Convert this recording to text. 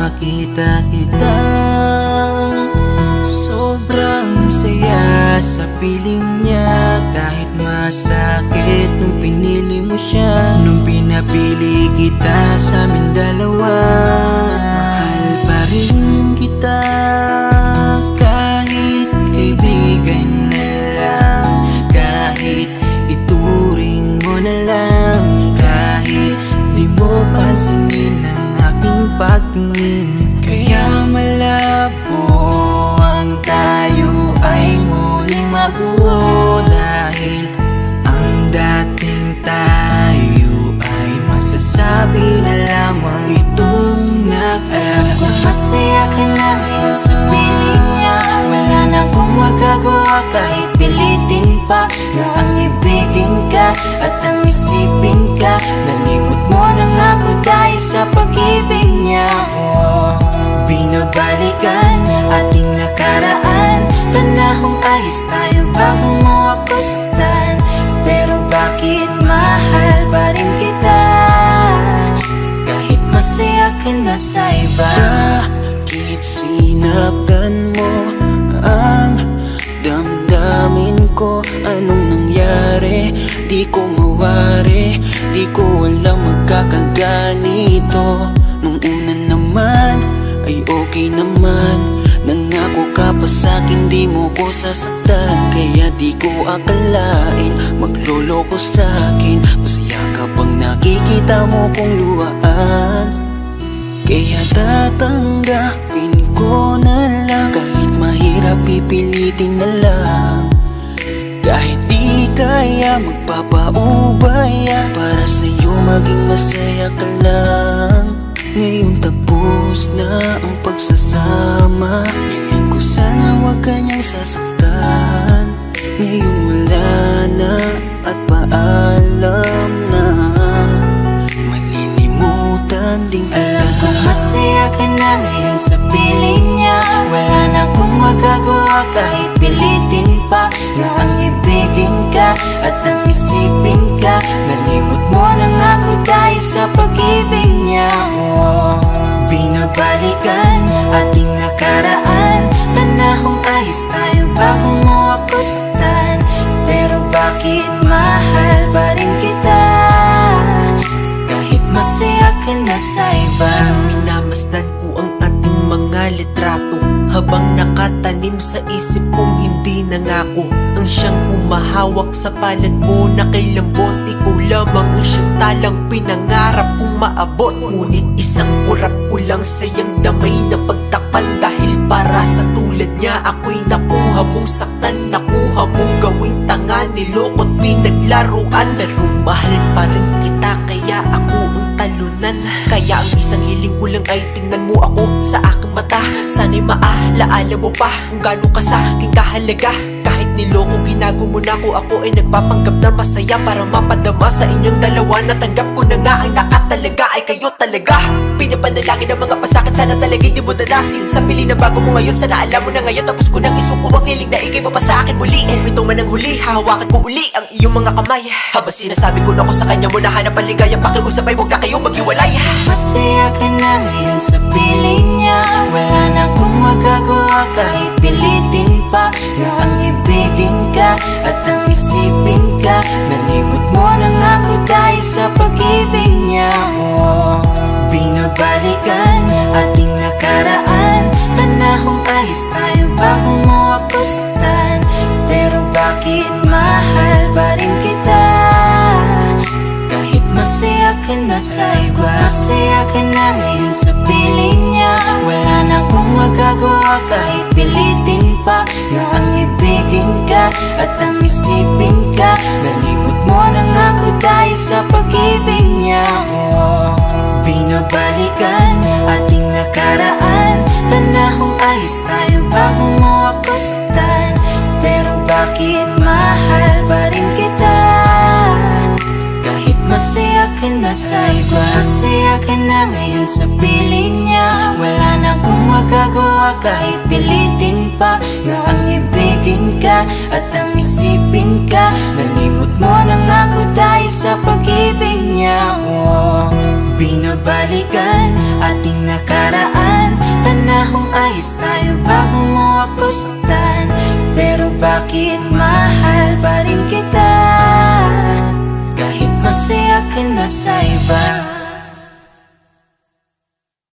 makita kita. Sobrang saya sa piling niya, kahit masakit nung pinili mo siya. Nung pinapili kita sa amin dalawa, mahal pa rin kita. Kahit kaibigan na lang, kahit ituring mo na lang, kahit di mo pansinin ang aking pagtingin. Kaya malabo ang tayo ay muling mabuo, dahil ang dating tayo ay masasabi na lamang itong nag-alam ko. Masaya ka na ngayon sa piling niya, wala na akong magagawa kahit pilitin pa na ang ibigin ka at ang isipin ka. Nalimot mo na nga ako dahil sa pag-ibig niya. Binabalikan ating nakaraan, panahong ayos tayo bago mo ako saktan. Pero bakit mahal pa rin kita, kahit masaya ka na sa iba? Bakit sinaktan mo ang damdamin ko? Anong nangyari? Di ko mawari, di ko alam magkakaganito. Nung una naman ay okay naman, nangako ka pa sa'kin di mo ko sasaktan. Kaya di ko akalain magloloko sa'kin. Masaya ka bang nakikita mo kong luhaan? Kaya tatanggapin ko na lang, kahit mahirap pipilitin na lang. Kahit di kaya magpapaubaya, para sa'yo maging masaya ka lang. Ngayon tapos na ang pagsasama, hiling ko sana huwag kanyang sasaktan. Ngayon wala na at paalam na, malilimutan din kita. Alam ko masaya ka na ngayon sa piling niya, wala na akong magagawa kahit pilitin pa na ang ibigin ka at ang isipin ka. Nalimot mo na nga ako dahil sa pag-ibig niya. Binabalikan ating nakaraan, panahong ayos tayo bago mo ako saktan. Pero bakit mahal pa rin kita, kahit masaya ka na sa iba? Minamasdan ko ang ating mga litrato, habang nakatanim sa isip kong hindi nangako. Ang siyang humahawak sa palad mo na kay lambot, ikaw lamang ang siyang talang pinangarap kong maabot. Ngunit isang kurap ko lang sayang damay na pagtakpan, dahil para sa tulad niya ako'y nakuha mong saktan. Nakuha mong gawing tanga, niloko't pinaglaruan. Pero mahal pa rin kita, kaya ako ang talunan. Kaya ang isang hiling ko lang ay tingnan mo ako sa aking mata. Sana'y maalaala mo pa kung gaano ka sa aking kahalaga. Kahit niloko ginago mo na ako ay nagpapanggap na masaya para mapadama sa inyong dalawa. Natanggap ko na nga ang nakatalaga ay kayo talaga. Pinapanalangin ang mga pasakit, sana talaga'y di mo dadasin. Sa piling na bago mo ngayon, sana alam mo na ngayon. Tapos ko nang isuko ang hiling na ikay mo pa sa akin muli. Kung ito man ang huli, hahawakan ko uli ang iyong mga kamay. Habang sinasabi ko na ko sa kanya mo na hanap ang ligaya, pakiusap ay huwag na kayong maghiwalay. Masaya ka na ngayon sa piling niya, wala na akong magagawa kahit pilitin pa na ang ibigin ka at ang isipin ka. Nalimot mo na nga ako dahil sa pag-ibig niya. Binabalikan ating nakaraan, panahong ayos tayo bago mo ako saktan. Pero bakit mahal pa rin kita, kahit masaya ka na sa iba? Masaya ka na ngayon sa piling niya, wala na akong magagawa kahit pilitin pa na ang ibigin ka at ang isipin ka. Nalimot mo na nga ako dahil sa pag-ibig niya. Binabalikan ating nakaraan, panahong ayos tayo bago mo ako saktan. Pero bakit mahal pa rin kita, kahit masaya ka na sa iba? Masaya ka na ngayon sa piling niya, wala na akong magagawa kahit pilitin pa na ang ibigin ka at ang isipin ka. Nalimot mo na nga ako dahil sa pag-ibig niya. Binabalikan ating nakaraan, bakit mahal pa rin kita, kahit masaya ka na sa iba.